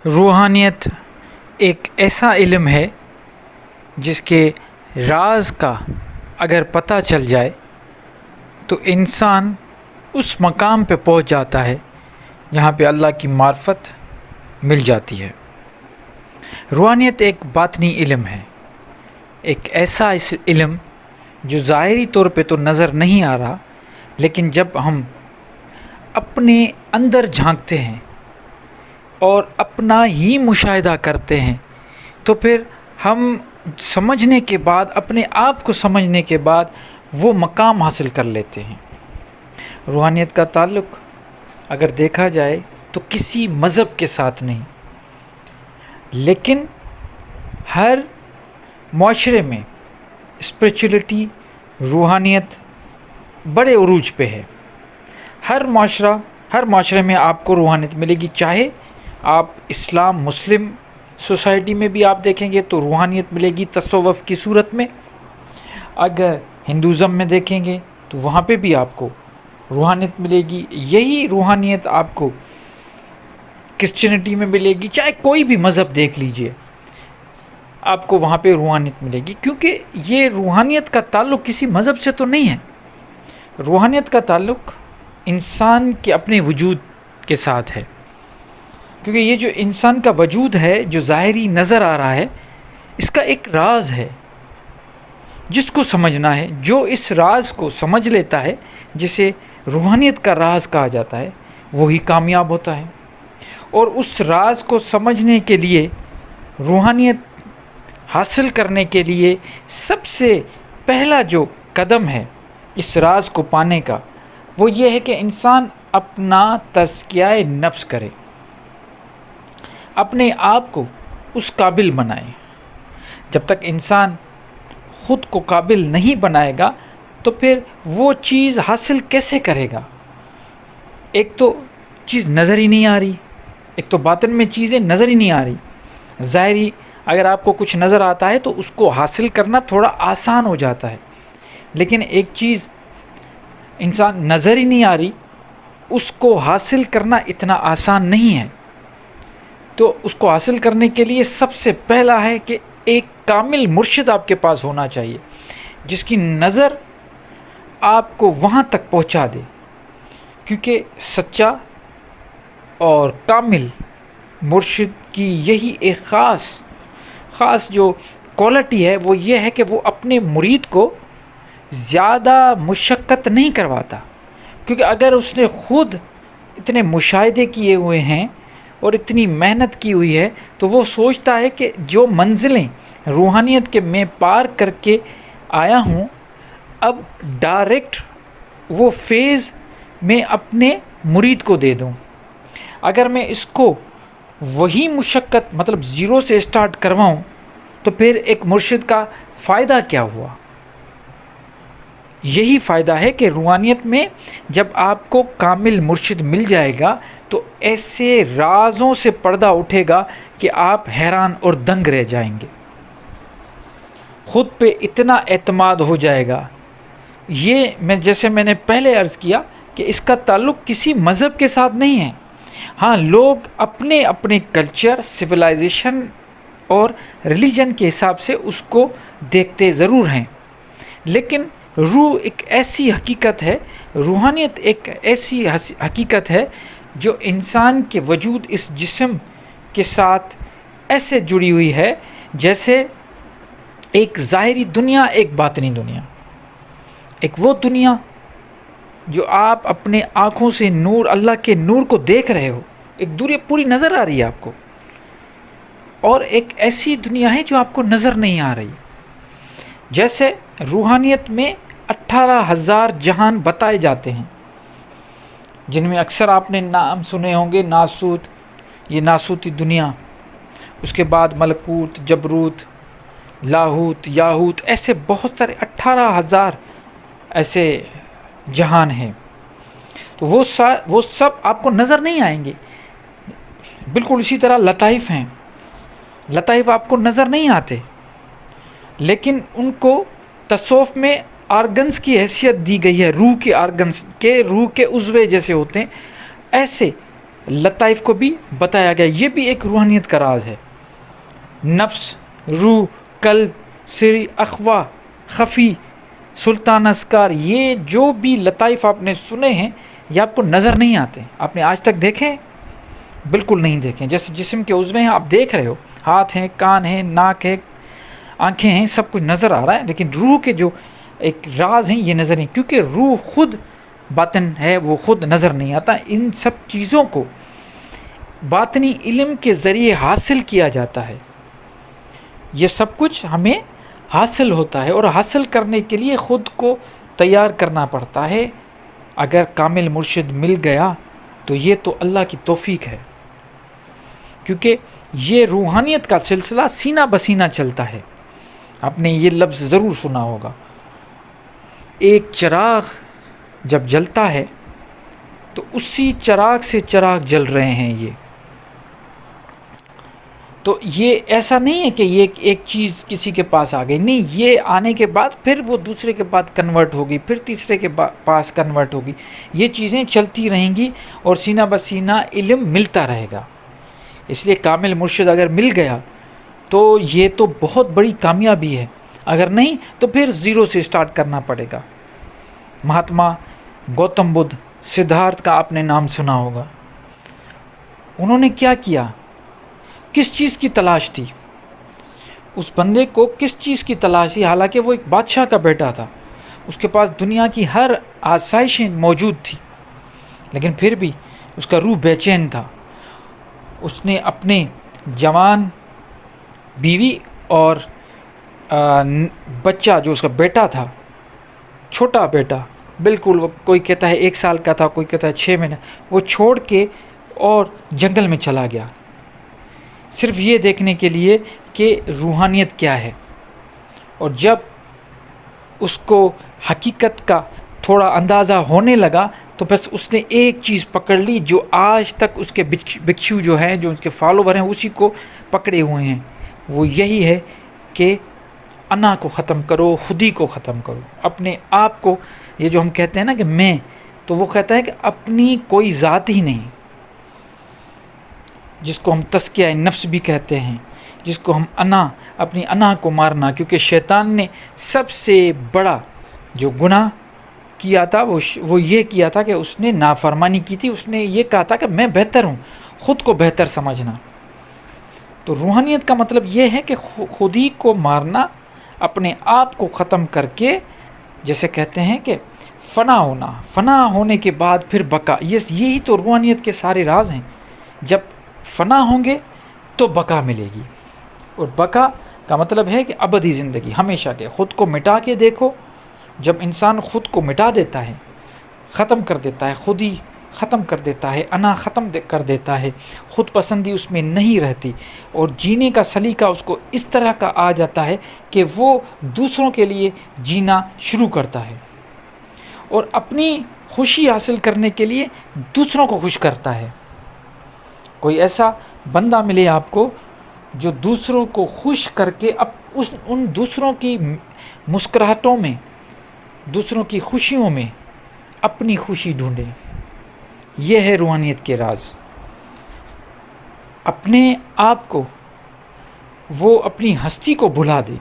روحانیت ایک ایسا علم ہے جس کے راز کا اگر پتہ چل جائے تو انسان اس مقام پہ پہنچ جاتا ہے جہاں پہ اللہ کی معرفت مل جاتی ہے۔ روحانیت ایک باطنی علم ہے، ایک ایسا علم جو ظاہری طور پہ تو نظر نہیں آ رہا، لیکن جب ہم اپنے اندر جھانکتے ہیں اور اپنا ہی مشاہدہ کرتے ہیں تو پھر ہم سمجھنے کے بعد، اپنے آپ کو سمجھنے کے بعد وہ مقام حاصل کر لیتے ہیں۔ روحانیت کا تعلق اگر دیکھا جائے تو کسی مذہب کے ساتھ نہیں، لیکن ہر معاشرے میں اسپریچولیٹی، روحانیت بڑے عروج پہ ہے۔ ہر معاشرے میں آپ کو روحانیت ملے گی، چاہے آپ اسلام مسلم سوسائٹی میں بھی آپ دیکھیں گے تو روحانیت ملے گی تصوف کی صورت میں، اگر ہندوازم میں دیکھیں گے تو وہاں پہ بھی آپ کو روحانیت ملے گی۔ یہی روحانیت آپ کو کرسچینٹی میں ملے گی، چاہے کوئی بھی مذہب دیکھ لیجئے، آپ کو وہاں پہ روحانیت ملے گی، کیونکہ یہ روحانیت کا تعلق کسی مذہب سے تو نہیں ہے۔ روحانیت کا تعلق انسان کے اپنے وجود کے ساتھ ہے، کیونکہ یہ جو انسان کا وجود ہے جو ظاہری نظر آ رہا ہے، اس کا ایک راز ہے جس کو سمجھنا ہے۔ جو اس راز کو سمجھ لیتا ہے، جسے روحانیت کا راز کہا جاتا ہے، وہی کامیاب ہوتا ہے۔ اور اس راز کو سمجھنے کے لیے، روحانیت حاصل کرنے کے لیے سب سے پہلا جو قدم ہے اس راز کو پانے کا، وہ یہ ہے کہ انسان اپنا تزکیہ نفس کرے، اپنے آپ کو اس قابل بنائے۔ جب تک انسان خود کو قابل نہیں بنائے گا تو پھر وہ چیز حاصل کیسے کرے گا؟ ایک تو چیز نظر ہی نہیں آ رہی، ایک تو باطن میں چیزیں نظر ہی نہیں آ رہی۔ ظاہری اگر آپ کو کچھ نظر آتا ہے تو اس کو حاصل کرنا تھوڑا آسان ہو جاتا ہے، لیکن ایک چیز انسان نظر ہی نہیں آ رہی، اس کو حاصل کرنا اتنا آسان نہیں ہے۔ تو اس کو حاصل کرنے کے لیے سب سے پہلا ہے کہ ایک کامل مرشد آپ کے پاس ہونا چاہیے، جس کی نظر آپ کو وہاں تک پہنچا دے، کیونکہ سچا اور کامل مرشد کی یہی ایک خاص جو کوالٹی ہے، وہ یہ ہے کہ وہ اپنے مرید کو زیادہ مشقت نہیں کرواتا، کیونکہ اگر اس نے خود اتنے مشاہدے کیے ہوئے ہیں اور اتنی محنت کی ہوئی ہے تو وہ سوچتا ہے کہ جو منزلیں روحانیت کے میں پار کر کے آیا ہوں، اب ڈائریکٹ وہ فیض میں اپنے مرید کو دے دوں۔ اگر میں اس کو وہی مشقت مطلب زیرو سے سٹارٹ کرواؤں تو پھر ایک مرشد کا فائدہ کیا ہوا؟ یہی فائدہ ہے کہ روحانیت میں جب آپ کو کامل مرشد مل جائے گا تو ایسے رازوں سے پردہ اٹھے گا کہ آپ حیران اور دنگ رہ جائیں گے، خود پہ اتنا اعتماد ہو جائے گا۔ یہ جیسے میں نے پہلے عرض کیا کہ اس کا تعلق کسی مذہب کے ساتھ نہیں ہے۔ ہاں، لوگ اپنے اپنے کلچر، سویلائزیشن اور ریلیجن کے حساب سے اس کو دیکھتے ضرور ہیں، لیکن روح ایک ایسی حقیقت ہے، روحانیت ایک ایسی حقیقت ہے جو انسان کے وجود اس جسم کے ساتھ ایسے جڑی ہوئی ہے جیسے ایک ظاہری دنیا، ایک باطنی دنیا۔ ایک وہ دنیا جو آپ اپنے آنکھوں سے نور، اللہ کے نور کو دیکھ رہے ہو، ایک دنیا پوری نظر آ رہی ہے آپ کو، اور ایک ایسی دنیا ہے جو آپ کو نظر نہیں آ رہی۔ جیسے روحانیت میں 18,000 جہان بتائے جاتے ہیں، جن میں اکثر آپ نے نام سنے ہوں گے، ناسوت، یہ ناسوتی دنیا، اس کے بعد ملکوت، جبروت، لاہوت، یاہوت، ایسے بہت سارے 18,000 ایسے جہان ہیں۔ تو وہ سب آپ کو نظر نہیں آئیں گے۔ بالکل اسی طرح لطائف ہیں، لطائف آپ کو نظر نہیں آتے، لیکن ان کو تصوف میں آرگنز کی حیثیت دی گئی ہے، روح کے آرگنز کے، روح کے عضوے جیسے ہوتے ہیں، ایسے لطائف کو بھی بتایا گیا. یہ بھی ایک روحانیت کا راز ہے. نفس، روح، قلب، سری، اخوا، خفی، سلطان اسکار، یہ جو بھی لطائف آپ نے سنے ہیں یہ آپ کو نظر نہیں آتے. آپ نے آج تک دیکھے؟ بالکل نہیں دیکھیں. جیسے جسم کے عضو ہیں آپ دیکھ رہے ہو، ہاتھ ہیں، کان ہیں، ناک ہے، آنکھیں ہیں، سب کچھ نظر آ رہا ہے، لیکن روح کے جو ایک راز ہیں یہ نظر نہیں، کیونکہ روح خود باطن ہے، وہ خود نظر نہیں آتا. ان سب چیزوں کو باطنی علم کے ذریعے حاصل کیا جاتا ہے. یہ سب کچھ ہمیں حاصل ہوتا ہے، اور حاصل کرنے کے لیے خود کو تیار کرنا پڑتا ہے. اگر کامل مرشد مل گیا تو یہ تو اللہ کی توفیق ہے، کیونکہ یہ روحانیت کا سلسلہ سینہ بسینہ چلتا ہے. آپ نے یہ لفظ ضرور سنا ہوگا. ایک چراغ جب جلتا ہے تو اسی چراغ سے چراغ جل رہے ہیں. یہ تو یہ ایسا نہیں ہے کہ یہ ایک چیز کسی کے پاس آ گئی، نہیں، یہ آنے کے بعد پھر وہ دوسرے کے بعد کنورٹ ہوگی، پھر تیسرے کے پاس کنورٹ ہوگی. یہ چیزیں چلتی رہیں گی اور سینہ بسینہ علم ملتا رہے گا. اس لیے کامل مرشد اگر مل گیا تو یہ تو بہت بڑی کامیابی ہے. اگر نہیں تو پھر زیرو سے سٹارٹ کرنا پڑے گا. مہاتما گوتم بدھ، سدھارتھ کا آپ نے نام سنا ہوگا. انہوں نے کیا کیا؟ کس چیز کی تلاش تھی؟ اس بندے کو کس چیز کی تلاش تھی؟ حالانکہ وہ ایک بادشاہ کا بیٹا تھا، اس کے پاس دنیا کی ہر آسائشیں موجود تھی، لیکن پھر بھی اس کا روح بے چین تھا. اس نے اپنے جوان بیوی اور بچہ جو اس کا بیٹا تھا، چھوٹا بیٹا، بالکل، وہ کوئی کہتا ہے 1 سال کا تھا، کوئی کہتا ہے 6 مہینے، وہ چھوڑ کے اور جنگل میں چلا گیا، صرف یہ دیکھنے کے لیے کہ روحانیت کیا ہے. اور جب اس کو حقیقت کا تھوڑا اندازہ ہونے لگا تو بس اس نے ایک چیز پکڑ لی جو آج تک اس کے بھکشو جو ہیں، جو اس کے فالوور ہیں، اسی کو پکڑے ہوئے ہیں. وہ یہی ہے کہ انا کو ختم کرو، خودی کو ختم کرو، اپنے آپ کو. یہ جو ہم کہتے ہیں نا کہ میں، تو وہ کہتا ہے کہ اپنی کوئی ذات ہی نہیں، جس کو ہم تزکیہ نفس بھی کہتے ہیں، جس کو ہم اپنی انا کو مارنا. کیونکہ شیطان نے سب سے بڑا جو گناہ کیا تھا وہ یہ کیا تھا کہ اس نے نافرمانی کی تھی. اس نے یہ کہا تھا کہ میں بہتر ہوں، خود کو بہتر سمجھنا. تو روحانیت کا مطلب یہ ہے کہ خود ہی کو مارنا، اپنے آپ کو ختم کر کے، جیسے کہتے ہیں کہ فنا ہونا، فنا ہونے کے بعد پھر بقا. یہی تو روحانیت کے سارے راز ہیں. جب فنا ہوں گے تو بقا ملے گی، اور بقا کا مطلب ہے کہ ابدی زندگی، ہمیشہ کے. خود کو مٹا کے دیکھو. جب انسان خود کو مٹا دیتا ہے، ختم کر دیتا ہے، خود ہی ختم کر دیتا ہے، انا ختم کر دیتا ہے، خود پسندی اس میں نہیں رہتی، اور جینے کا سلیقہ اس کو اس طرح کا آ جاتا ہے کہ وہ دوسروں کے لیے جینا شروع کرتا ہے، اور اپنی خوشی حاصل کرنے کے لیے دوسروں کو خوش کرتا ہے. کوئی ایسا بندہ ملے آپ کو جو دوسروں کو خوش کر کے ان دوسروں کی مسکراہٹوں میں، دوسروں کی خوشیوں میں اپنی خوشی ڈھونڈے. یہ ہے روحانیت کے راز. اپنے آپ کو، وہ اپنی ہستی کو بھلا دے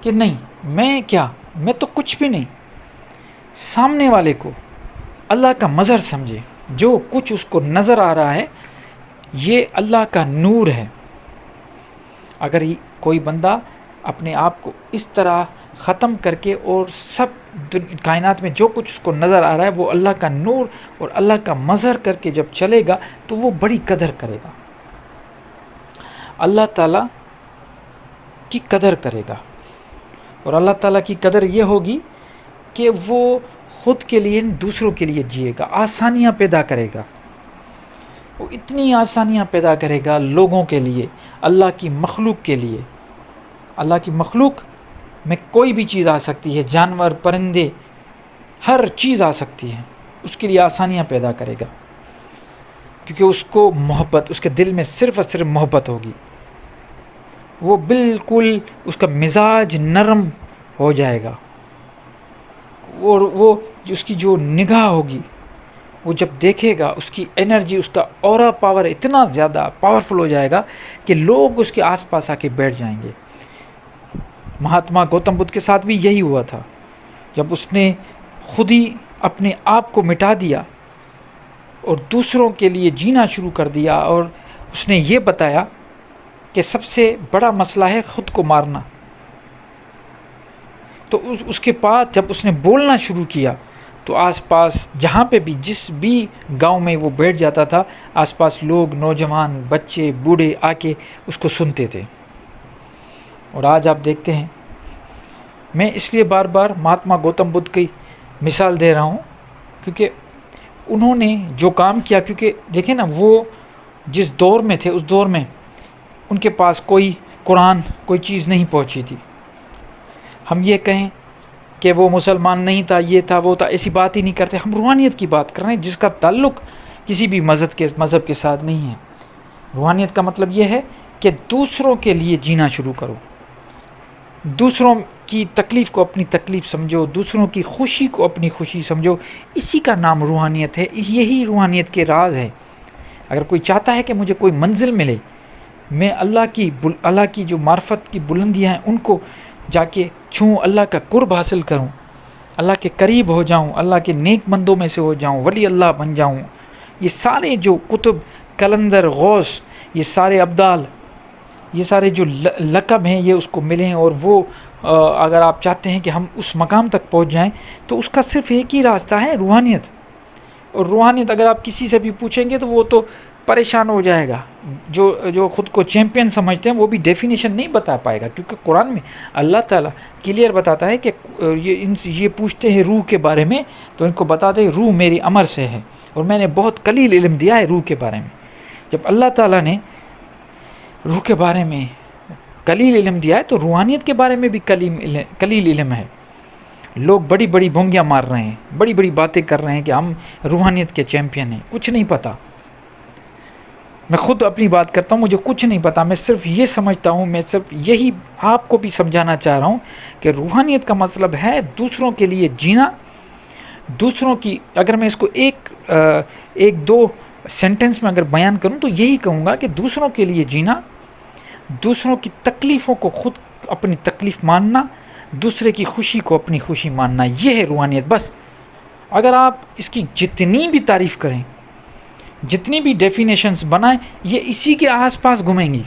کہ نہیں، میں کیا، میں تو کچھ بھی نہیں. سامنے والے کو اللہ کا مظہر سمجھے. جو کچھ اس کو نظر آ رہا ہے یہ اللہ کا نور ہے. اگر کوئی بندہ اپنے آپ کو اس طرح ختم کر کے، اور سب کائنات میں جو کچھ اس کو نظر آ رہا ہے وہ اللہ کا نور اور اللہ کا مظہر کر کے جب چلے گا تو وہ بڑی قدر کرے گا، اللہ تعالیٰ کی قدر کرے گا. اور اللہ تعالیٰ کی قدر یہ ہوگی کہ وہ خود کے لیے، دوسروں کے لیے جیے گا، آسانیاں پیدا کرے گا. وہ اتنی آسانیاں پیدا کرے گا لوگوں کے لیے، اللہ کی مخلوق کے لیے. اللہ کی مخلوق میں کوئی بھی چیز آ سکتی ہے، جانور، پرندے، ہر چیز آ سکتی ہے، اس کے لیے آسانیاں پیدا کرے گا، کیونکہ اس کو محبت، اس کے دل میں صرف اور صرف محبت ہوگی. وہ بالکل اس کا مزاج نرم ہو جائے گا، اور وہ اس کی جو نگاہ ہوگی وہ جب دیکھے گا اس کی انرجی، اس کا اورا پاور اتنا زیادہ پاورفل ہو جائے گا کہ لوگ اس کے آس پاس آ کے بیٹھ جائیں گے۔ مہاتما گوتم بدھ کے ساتھ بھی یہی ہوا تھا، جب اس نے خود ہی اپنے آپ کو مٹا دیا اور دوسروں کے لیے جینا شروع کر دیا، اور اس نے یہ بتایا کہ سب سے بڑا مسئلہ ہے خود کو مارنا۔ تو اس کے بعد جب اس نے بولنا شروع کیا تو آس پاس جہاں پہ بھی، جس بھی گاؤں میں وہ بیٹھ جاتا تھا، آس پاس لوگ، نوجوان، بچے، بوڑھے آ کے اس کو سنتے تھے۔ اور آج آپ دیکھتے ہیں، میں اس لیے بار بار مہاتما گوتم بدھ کی مثال دے رہا ہوں کیونکہ انہوں نے جو کام کیا، کیونکہ دیکھیں نا، وہ جس دور میں تھے اس دور میں ان کے پاس کوئی قرآن، کوئی چیز نہیں پہنچی تھی۔ ہم یہ کہیں کہ وہ مسلمان نہیں تھا، یہ تھا، وہ تھا، ایسی بات ہی نہیں کرتے۔ ہم روحانیت کی بات کر رہے ہیں جس کا تعلق کسی بھی مذہب کے ساتھ نہیں ہے۔ روحانیت کا مطلب یہ ہے کہ دوسروں کے لیے جینا شروع کرو، دوسروں کی تکلیف کو اپنی تکلیف سمجھو، دوسروں کی خوشی کو اپنی خوشی سمجھو۔ اسی کا نام روحانیت ہے، یہی روحانیت کے راز ہے۔ اگر کوئی چاہتا ہے کہ مجھے کوئی منزل ملے، میں اللہ کی جو معرفت کی بلندیاں ہیں ان کو جا کے چھوں، اللہ کا قرب حاصل کروں، اللہ کے قریب ہو جاؤں، اللہ کے نیک بندوں میں سے ہو جاؤں، ولی اللہ بن جاؤں، یہ سارے جو کتب، کلندر، غوث، یہ سارے ابدال، یہ سارے جو لقب ہیں، یہ اس کو ملیں۔ اور وہ اگر آپ چاہتے ہیں کہ ہم اس مقام تک پہنچ جائیں تو اس کا صرف ایک ہی راستہ ہے، روحانیت۔ اور روحانیت اگر آپ کسی سے بھی پوچھیں گے تو وہ تو پریشان ہو جائے گا۔ جو خود کو چیمپئن سمجھتے ہیں وہ بھی ڈیفینیشن نہیں بتا پائے گا، کیونکہ قرآن میں اللہ تعالیٰ کلیئر بتاتا ہے کہ یہ پوچھتے ہیں روح کے بارے میں، تو ان کو بتا دیں روح میری امر سے ہے اور میں نے بہت قلیل علم دیا ہے روح کے بارے میں۔ جب اللہ تعالیٰ نے روح کے بارے میں قلیل علم دیا ہے تو روحانیت کے بارے میں بھی قلیل علم ہے۔ لوگ بڑی بڑی بونگیاں مار رہے ہیں، بڑی بڑی باتیں کر رہے ہیں کہ ہم روحانیت کے چیمپئن ہیں، کچھ نہیں پتہ۔ میں خود اپنی بات کرتا ہوں، مجھے کچھ نہیں پتہ، میں صرف یہ سمجھتا ہوں، میں صرف یہی آپ کو بھی سمجھانا چاہ رہا ہوں کہ روحانیت کا مطلب ہے دوسروں کے لیے جینا، دوسروں کی، اگر میں اس کو ایک دو سینٹنس میں اگر بیان کروں تو یہی کہوں گا کہ دوسروں کے لیے جینا، دوسروں کی تکلیفوں کو خود اپنی تکلیف ماننا، دوسرے کی خوشی کو اپنی خوشی ماننا، یہ ہے روحانیت۔ بس اگر آپ اس کی جتنی بھی تعریف کریں، جتنی بھی ڈیفینیشنز بنائیں، یہ اسی کے آس پاس گھومیں گی۔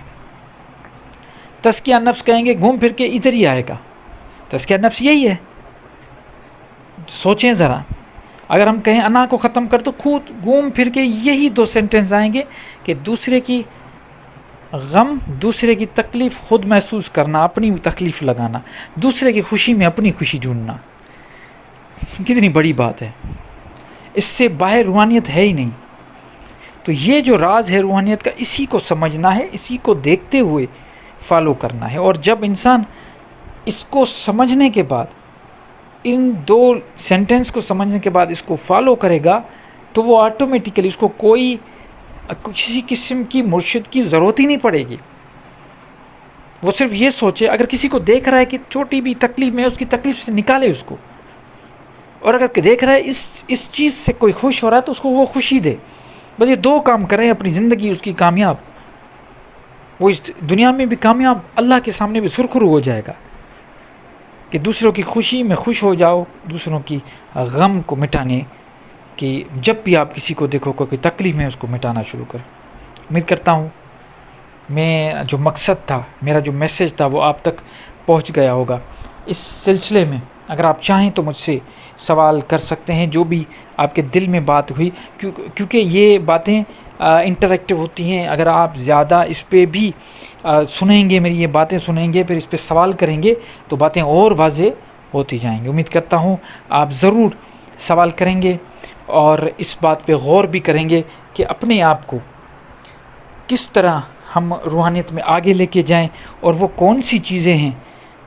تزکیہ نفس کہیں گے، گھوم پھر کے ادھر ہی آئے گا۔ تزکیہ نفس یہی ہے، سوچیں ذرا۔ اگر ہم کہیں انا کو ختم کر تو خود گھوم پھر کے یہی دو سینٹنس آئیں گے کہ دوسرے کی غم، دوسرے کی تکلیف خود محسوس کرنا، اپنی تکلیف لگانا، دوسرے کی خوشی میں اپنی خوشی ڈھونڈنا۔ کتنی بڑی بات ہے، اس سے باہر روحانیت ہے ہی نہیں۔ تو یہ جو راز ہے روحانیت کا، اسی کو سمجھنا ہے، اسی کو دیکھتے ہوئے فالو کرنا ہے۔ اور جب انسان اس کو سمجھنے کے بعد، ان دو سینٹنس کو سمجھنے کے بعد اس کو فالو کرے گا تو وہ آٹومیٹیکلی اس کو کوئی کسی قسم کی مرشد کی ضرورت ہی نہیں پڑے گی۔ وہ صرف یہ سوچے، اگر کسی کو دیکھ رہا ہے کہ چھوٹی بھی تکلیف میں، اس کی تکلیف سے نکالے اس کو، اور اگر دیکھ رہا ہے اس چیز سے کوئی خوش ہو رہا ہے تو اس کو وہ خوشی دے۔ بس یہ دو کام کریں، اپنی زندگی اس کی کامیاب، وہ اس دنیا میں بھی کامیاب، اللہ کے سامنے بھی سرخرو ہو جائے گا کہ دوسروں کی خوشی میں خوش ہو جاؤ، دوسروں کی غم کو مٹانے کی، جب بھی آپ کسی کو دیکھو کوئی تکلیف میں، اس کو مٹانا شروع کریں۔ امید کرتا ہوں میں جو مقصد تھا، میرا جو میسیج تھا، وہ آپ تک پہنچ گیا ہوگا۔ اس سلسلے میں اگر آپ چاہیں تو مجھ سے سوال کر سکتے ہیں، جو بھی آپ کے دل میں بات ہوئی، کیونکہ یہ باتیں انٹریکٹیو ہوتی ہیں۔ اگر آپ زیادہ اس پہ بھی سنیں گے، میری یہ باتیں سنیں گے، پھر اس پہ سوال کریں گے تو باتیں اور واضح ہوتی جائیں گی۔ امید کرتا ہوں آپ ضرور سوال کریں گے اور اس بات پہ غور بھی کریں گے کہ اپنے آپ کو کس طرح ہم روحانیت میں آگے لے کے جائیں، اور وہ کون سی چیزیں ہیں،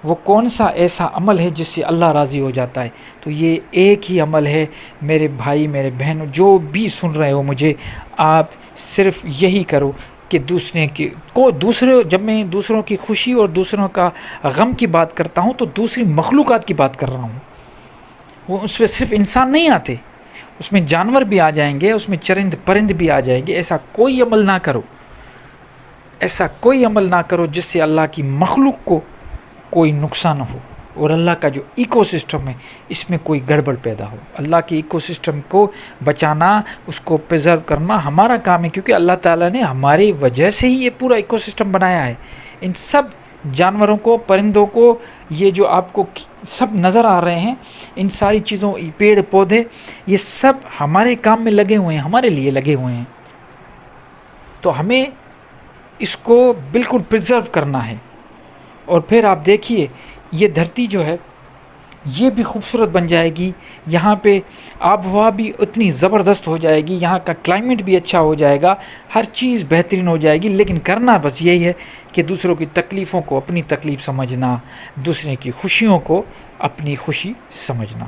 وہ کون سا ایسا عمل ہے جس سے اللہ راضی ہو جاتا ہے۔ تو یہ ایک ہی عمل ہے میرے بھائی، میرے بہن، جو بھی سن رہے ہو مجھے، آپ صرف یہی کرو کہ جب میں دوسروں کی خوشی اور دوسروں کا غم کی بات کرتا ہوں تو دوسری مخلوقات کی بات کر رہا ہوں۔ وہ اس میں صرف انسان نہیں آتے، اس میں جانور بھی آ جائیں گے، اس میں چرند پرند بھی آ جائیں گے. ایسا کوئی عمل نہ کرو، ایسا کوئی عمل نہ کرو جس سے اللہ کی مخلوق کو کوئی نقصان ہو، اور اللہ کا جو ایکو سسٹم ہے اس میں کوئی گڑبڑ پیدا ہو. اللہ کے ایکو سسٹم کو بچانا، اس کو پریزرو کرنا ہمارا کام ہے، کیونکہ اللہ تعالیٰ نے ہماری وجہ سے ہی یہ پورا ایکو سسٹم بنایا ہے. ان سب جانوروں کو، پرندوں کو، یہ جو آپ کو سب نظر آ رہے ہیں، ان ساری چیزوں، پیڑ پودے، یہ سب ہمارے کام میں لگے ہوئے ہیں، ہمارے لیے لگے ہوئے ہیں. تو ہمیں اس کو بالکل پریزرو کرنا ہے. اور پھر آپ دیکھیے یہ دھرتی جو ہے یہ بھی خوبصورت بن جائے گی، یہاں پہ آب و ہوا بھی اتنی زبردست ہو جائے گی، یہاں کا کلائمیٹ بھی اچھا ہو جائے گا، ہر چیز بہترین ہو جائے گی. لیکن کرنا بس یہی ہے کہ دوسروں کی تکلیفوں کو اپنی تکلیف سمجھنا، دوسرے کی خوشیوں کو اپنی خوشی سمجھنا.